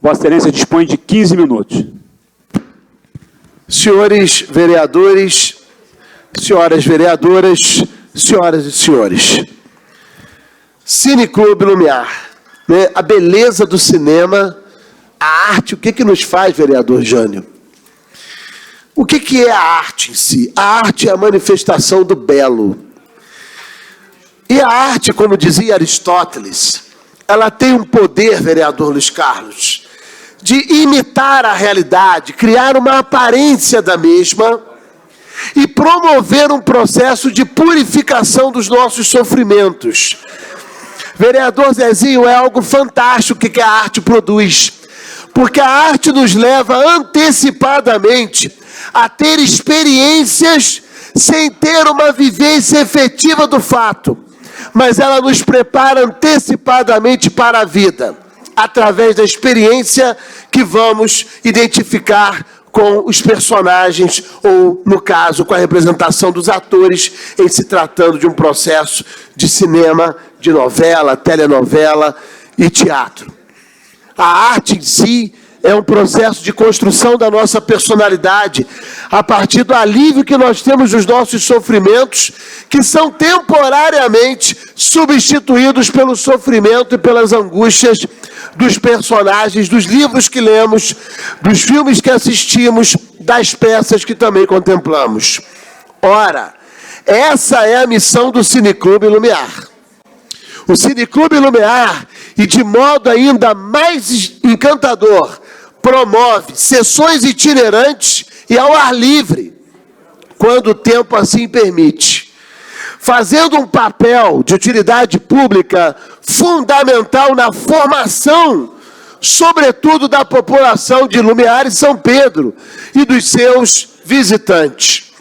Vossa Excelência dispõe de 15 minutos. Senhores vereadores, senhoras vereadoras, senhoras e senhores. Cineclube Lumiar, né? A beleza do cinema, a arte, o que nos faz, vereador Jânio? O que é a arte em si? A arte é a manifestação do belo. E a arte, como dizia Aristóteles, ela tem um poder, vereador Luiz Carlos, de imitar a realidade, criar uma aparência da mesma e promover um processo de purificação dos nossos sofrimentos. Vereador Zezinho, é algo fantástico que a arte produz, porque a arte nos leva antecipadamente a ter experiências sem ter uma vivência efetiva do fato, mas ela nos prepara antecipadamente para a vida, através da experiência que vamos identificar com os personagens, ou, no caso, com a representação dos atores, em se tratando de um processo de cinema, de novela, telenovela e teatro. A arte em si é um processo de construção da nossa personalidade, a partir do alívio que nós temos dos nossos sofrimentos, que são temporariamente substituídos pelo sofrimento e pelas angústias dos personagens, dos livros que lemos, dos filmes que assistimos, das peças que também contemplamos. Ora, essa é a missão do Cineclube Lumiar. O Cineclube Lumiar, e de modo ainda mais encantador, promove sessões itinerantes e ao ar livre, quando o tempo assim permite, fazendo um papel de utilidade pública fundamental na formação, sobretudo da população de Lumiar e São Pedro e dos seus visitantes.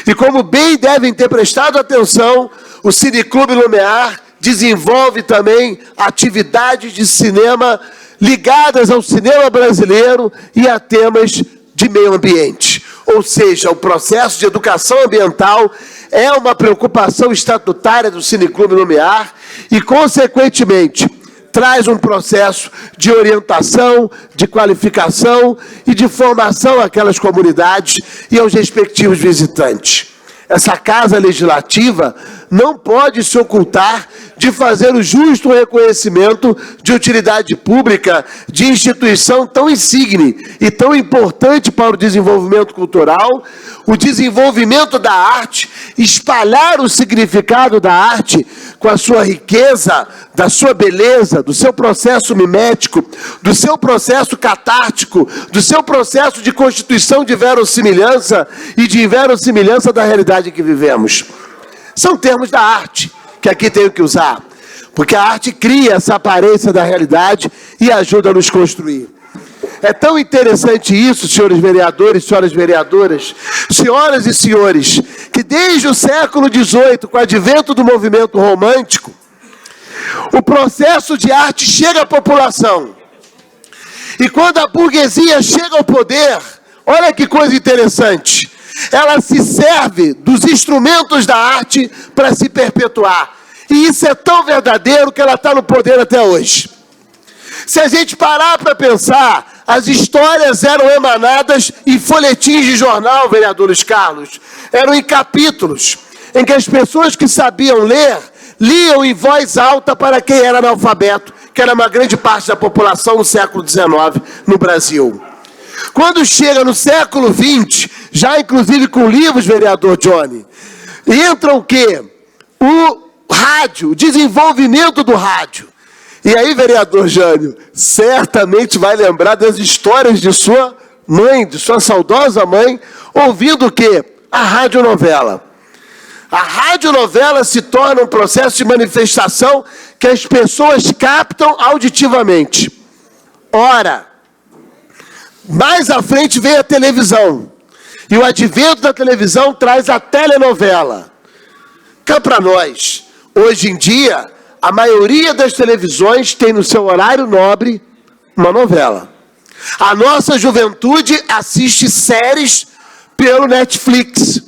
E como bem devem ter prestado atenção, o Cineclube Lumiar desenvolve também atividades de cinema ligadas ao cinema brasileiro e a temas de meio ambiente. Ou seja, o processo de educação ambiental é uma preocupação estatutária do Cineclube Lumiar e, consequentemente, traz um processo de orientação, de qualificação e de formação àquelas comunidades e aos respectivos visitantes. Essa Casa Legislativa não pode se ocultar de fazer o justo reconhecimento de utilidade pública de instituição tão insigne e tão importante para o desenvolvimento cultural, o desenvolvimento da arte, espalhar o significado da arte com a sua riqueza, da sua beleza, do seu processo mimético, do seu processo catártico, do seu processo de constituição de verossimilhança e de inverossimilhança da realidade em que vivemos. São termos da arte que aqui tenho que usar, porque a arte cria essa aparência da realidade e ajuda a nos construir. É tão interessante isso, senhores vereadores, senhoras vereadoras, senhoras e senhores, que desde o século XVIII, com o advento do movimento romântico, o processo de arte chega à população. E quando a burguesia chega ao poder, olha que coisa interessante, ela se serve dos instrumentos da arte para se perpetuar. E isso é tão verdadeiro que ela está no poder até hoje. Se a gente parar para pensar, as histórias eram emanadas em folhetins de jornal, vereador Luiz Carlos. Eram em capítulos, em que as pessoas que sabiam ler, liam em voz alta para quem era analfabeto, que era uma grande parte da população no século XIX no Brasil. Quando chega no século XX, já inclusive com livros, vereador Johnny, entra o quê? O rádio, o desenvolvimento do rádio. E aí, vereador Jânio, certamente vai lembrar das histórias de sua mãe, de sua saudosa mãe, ouvindo o quê? A radionovela. A radionovela se torna um processo de manifestação que as pessoas captam auditivamente. Ora, mais à frente vem a televisão. E o advento da televisão traz a telenovela. Cá para nós, hoje em dia, a maioria das televisões tem no seu horário nobre uma novela. A nossa juventude assiste séries pelo Netflix.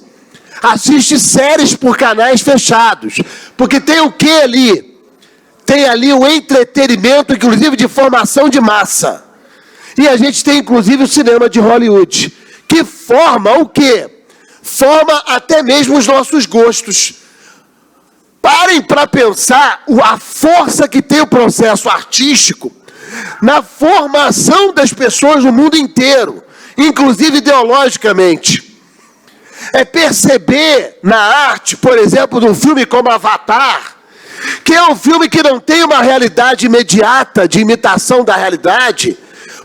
Assiste séries por canais fechados. Porque tem o que ali? Tem ali o entretenimento, inclusive de formação de massa. E a gente tem, inclusive, o cinema de Hollywood, que forma o quê? Forma até mesmo os nossos gostos. Parem para pensar a força que tem o processo artístico na formação das pessoas no mundo inteiro, inclusive ideologicamente. É perceber na arte, por exemplo, de um filme como Avatar, que é um filme que não tem uma realidade imediata de imitação da realidade,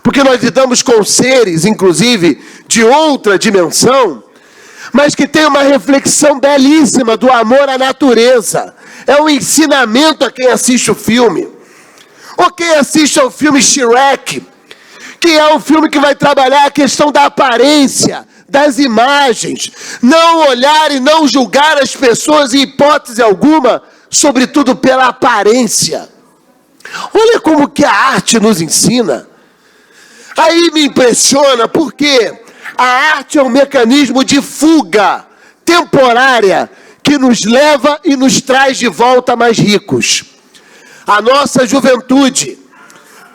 porque nós lidamos com seres, inclusive, de outra dimensão, mas que tem uma reflexão belíssima do amor à natureza. É um ensinamento a quem assiste o filme. Ou quem assiste ao filme Shrek, que é um filme que vai trabalhar a questão da aparência, das imagens, não olhar e não julgar as pessoas em hipótese alguma, sobretudo pela aparência. Olha como que a arte nos ensina. Aí me impressiona porque a arte é um mecanismo de fuga temporária que nos leva e nos traz de volta mais ricos. A nossa juventude,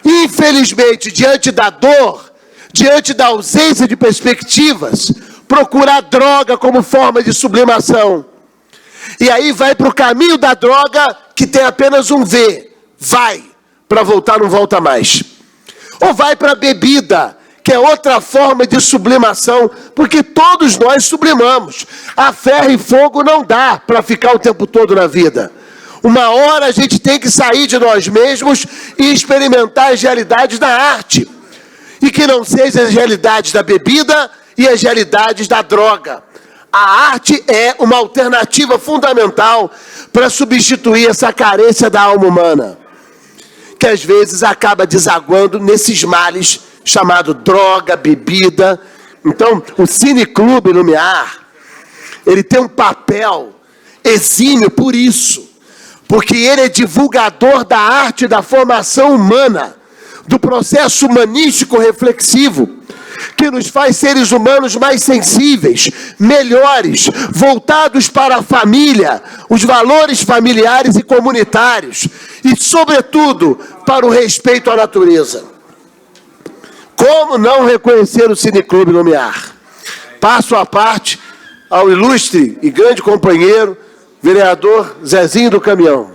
infelizmente, diante da dor, diante da ausência de perspectivas, procura a droga como forma de sublimação. E aí vai para o caminho da droga que tem apenas um V. Vai, para voltar não volta mais. Ou vai para a bebida, que é outra forma de sublimação, porque todos nós sublimamos. A ferro e fogo não dá para ficar o tempo todo na vida. Uma hora a gente tem que sair de nós mesmos e experimentar as realidades da arte. E que não sejam as realidades da bebida e as realidades da droga. A arte é uma alternativa fundamental para substituir essa carência da alma humana, que às vezes acaba desaguando nesses males chamado droga, bebida. Então, o Cine Clube Lumiar, ele tem um papel exímio por isso, porque ele é divulgador da arte e da formação humana, do processo humanístico reflexivo, que nos faz seres humanos mais sensíveis, melhores, voltados para a família, os valores familiares e comunitários, e, sobretudo, para o respeito à natureza. Como não reconhecer o Cineclube Lumiar? Passo à parte ao ilustre e grande companheiro, vereador Zezinho do Caminhão.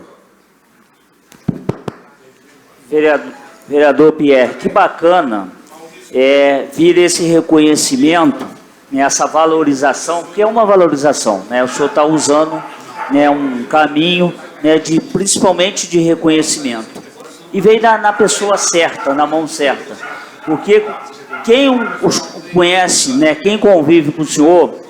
Vereador Pierre, que bacana vir esse reconhecimento, essa valorização, que é uma valorização, né? O senhor está usando, né, um caminho, né, principalmente de reconhecimento. E veio na pessoa certa, na mão certa. Porque quem os conhece, né, quem convive com o senhor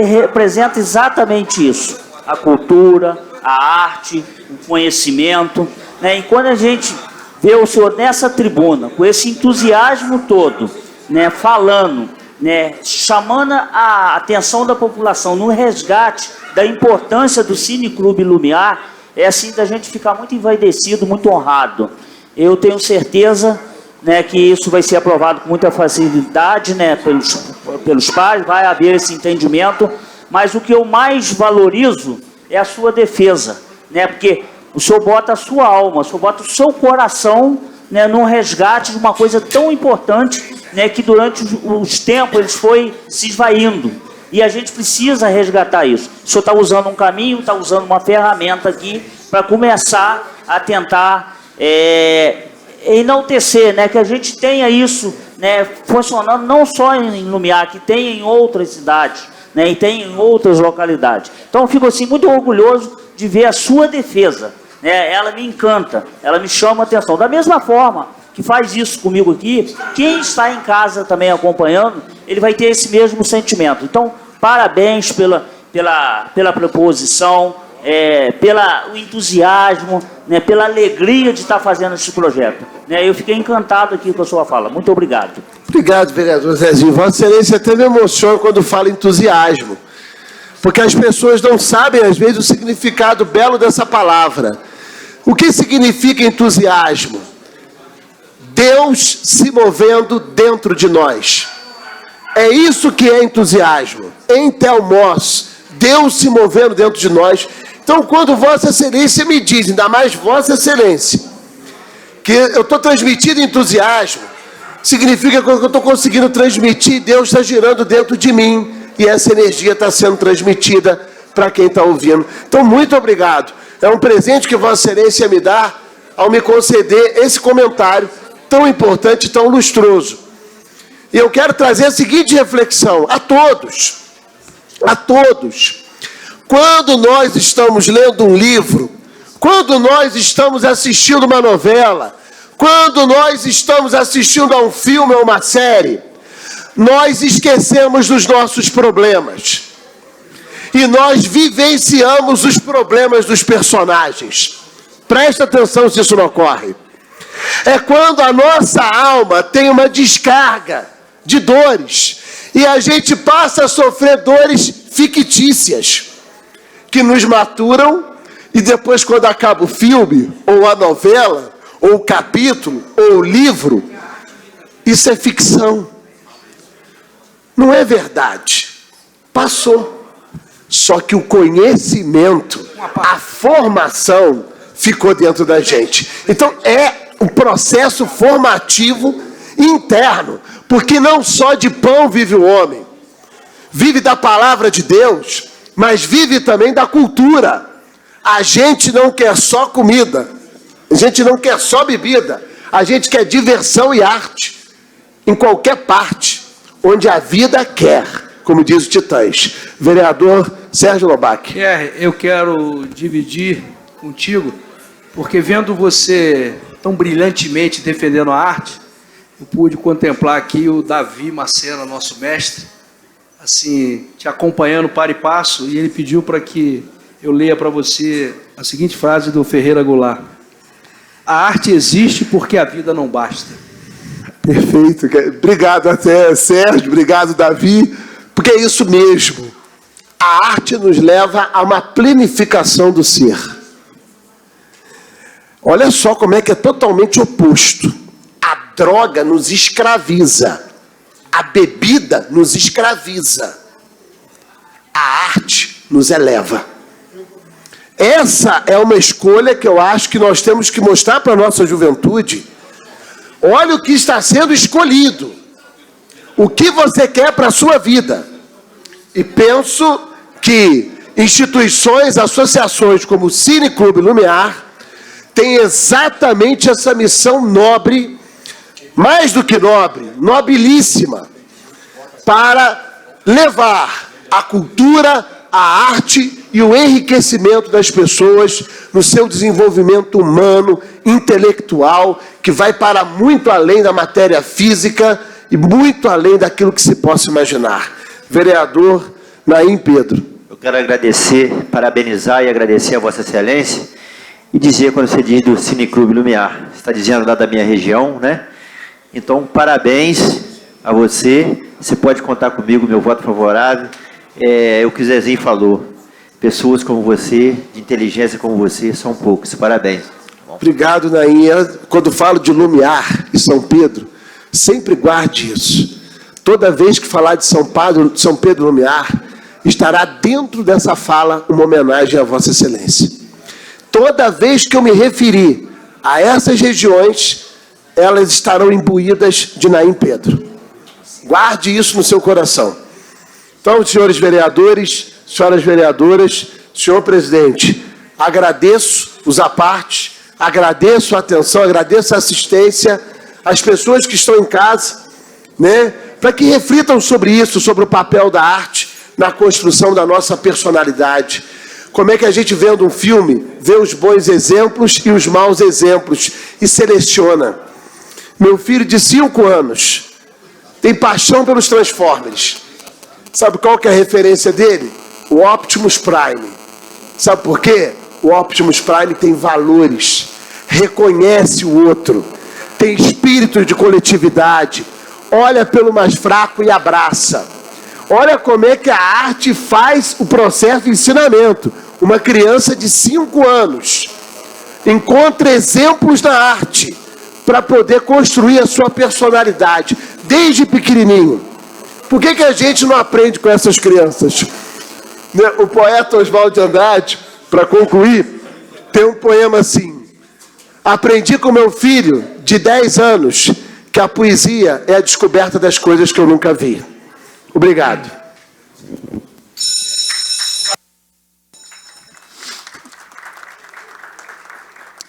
representa exatamente isso. A cultura, a arte, o conhecimento, né? E quando a gente vê o senhor nessa tribuna, com esse entusiasmo todo, né, falando, né, chamando a atenção da população no resgate da importância do Cine Clube Lumiar, é assim da gente ficar muito envaidecido, muito honrado. Eu tenho certeza, né, que isso vai ser aprovado com muita facilidade, né, pelos pares, vai haver esse entendimento, mas o que eu mais valorizo é a sua defesa, né, porque o senhor bota a sua alma, o senhor bota o seu coração, né, no resgate de uma coisa tão importante, né, que durante os tempos eles foi se esvaindo. E a gente precisa resgatar isso. O senhor está usando um caminho, está usando uma ferramenta aqui para começar a tentar enaltecer, né, que a gente tenha isso, né, funcionando não só em Lumiar, que tem em outras cidades, né, e tem em outras localidades. Então eu fico assim muito orgulhoso de ver a sua defesa. Ela me encanta, ela me chama a atenção. Da mesma forma que faz isso comigo aqui, quem está em casa também acompanhando, ele vai ter esse mesmo sentimento. Então, parabéns pela proposição, pelo entusiasmo, né, pela alegria de estar fazendo esse projeto. Eu fiquei encantado aqui com a sua fala. Muito obrigado. Obrigado, vereador Zezinho. Vossa Excelência até me emociona quando fala entusiasmo, porque as pessoas não sabem, às vezes, o significado belo dessa palavra. O que significa entusiasmo? Deus se movendo dentro de nós. É isso que é entusiasmo. Entelmos, Deus se movendo dentro de nós. Então, quando Vossa Excelência me diz, ainda mais Vossa Excelência, que eu estou transmitindo entusiasmo, significa que eu estou conseguindo transmitir, Deus está girando dentro de mim, e essa energia está sendo transmitida para quem está ouvindo. Então, muito obrigado. É um presente que Vossa Excelência me dá ao me conceder esse comentário tão importante, tão lustroso. E eu quero trazer a seguinte reflexão a todos. Quando nós estamos lendo um livro, quando nós estamos assistindo uma novela, quando nós estamos assistindo a um filme ou uma série, nós esquecemos dos nossos problemas. E nós vivenciamos os problemas dos personagens. Presta atenção se isso não ocorre. É quando a nossa alma tem uma descarga de dores e a gente passa a sofrer dores fictícias que nos maturam, e depois, quando acaba o filme, ou a novela, ou o capítulo, ou o livro, isso é ficção. Não é verdade. Passou. Só que o conhecimento, a formação, ficou dentro da gente. Então, é um processo formativo interno, porque não só de pão vive o homem, vive da palavra de Deus, mas vive também da cultura. A gente não quer só comida, a gente não quer só bebida, a gente quer diversão e arte, em qualquer parte, onde a vida quer, como diz o Titãs. Vereador Sérgio Lobac. Eu quero dividir contigo, porque vendo você tão brilhantemente defendendo a arte, eu pude contemplar aqui o Davi Macena, nosso mestre, assim, te acompanhando para e passo, e ele pediu para que eu leia para você a seguinte frase do Ferreira Goulart: a arte existe porque a vida não basta. Perfeito. Obrigado até, Sérgio, obrigado, Davi, porque é isso mesmo. A arte nos leva a uma plenificação do ser. Olha só como é que é totalmente oposto. A droga nos escraviza. A bebida nos escraviza. A arte nos eleva. Essa é uma escolha que eu acho que nós temos que mostrar para a nossa juventude. Olha o que está sendo escolhido. O que você quer para a sua vida. E penso que instituições, associações como o Cine Clube Lumiar têm exatamente essa missão nobre, mais do que nobre, nobilíssima, para levar a cultura, a arte e o enriquecimento das pessoas no seu desenvolvimento humano, intelectual, que vai para muito além da matéria física e muito além daquilo que se possa imaginar. Vereador Naim Pedro. Eu quero agradecer, parabenizar e agradecer a Vossa Excelência e dizer, quando você diz do Cine Clube Lumiar, você está dizendo lá da minha região, né? Então, parabéns a você, você pode contar comigo, meu voto favorável. É o que o Zezinho falou, pessoas como você, de inteligência como você, são poucos, parabéns. Obrigado, Naim. Quando falo de Lumiar e São Pedro, sempre guarde isso. Toda vez que falar de São Pedro Lumiar, estará dentro dessa fala uma homenagem a Vossa Excelência. Toda vez que eu me referir a essas regiões, elas estarão imbuídas de Naim Pedro. Guarde isso no seu coração. Então, senhores vereadores, senhoras vereadoras, senhor presidente, agradeço os apartes, agradeço a atenção, agradeço a assistência, às pessoas que estão em casa, né, para que reflitam sobre isso, sobre o papel da arte na construção da nossa personalidade. Como é que a gente, vendo um filme, vê os bons exemplos e os maus exemplos e seleciona. Meu filho de 5 anos tem paixão pelos Transformers. Sabe qual que é a referência dele? O Optimus Prime. Sabe por quê? O Optimus Prime tem valores, reconhece o outro, tem espírito de coletividade, olha pelo mais fraco e abraça. Olha como é que a arte faz o processo de ensinamento. Uma criança de 5 anos encontra exemplos da arte para poder construir a sua personalidade, desde pequenininho. Por que a gente não aprende com essas crianças? O poeta Oswald de Andrade, para concluir, tem um poema assim: aprendi com meu filho de 10 anos que a poesia é a descoberta das coisas que eu nunca vi. Obrigado.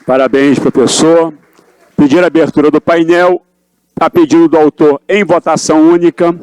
Parabéns, professor. Pedir a abertura do painel, a pedido do autor em votação única.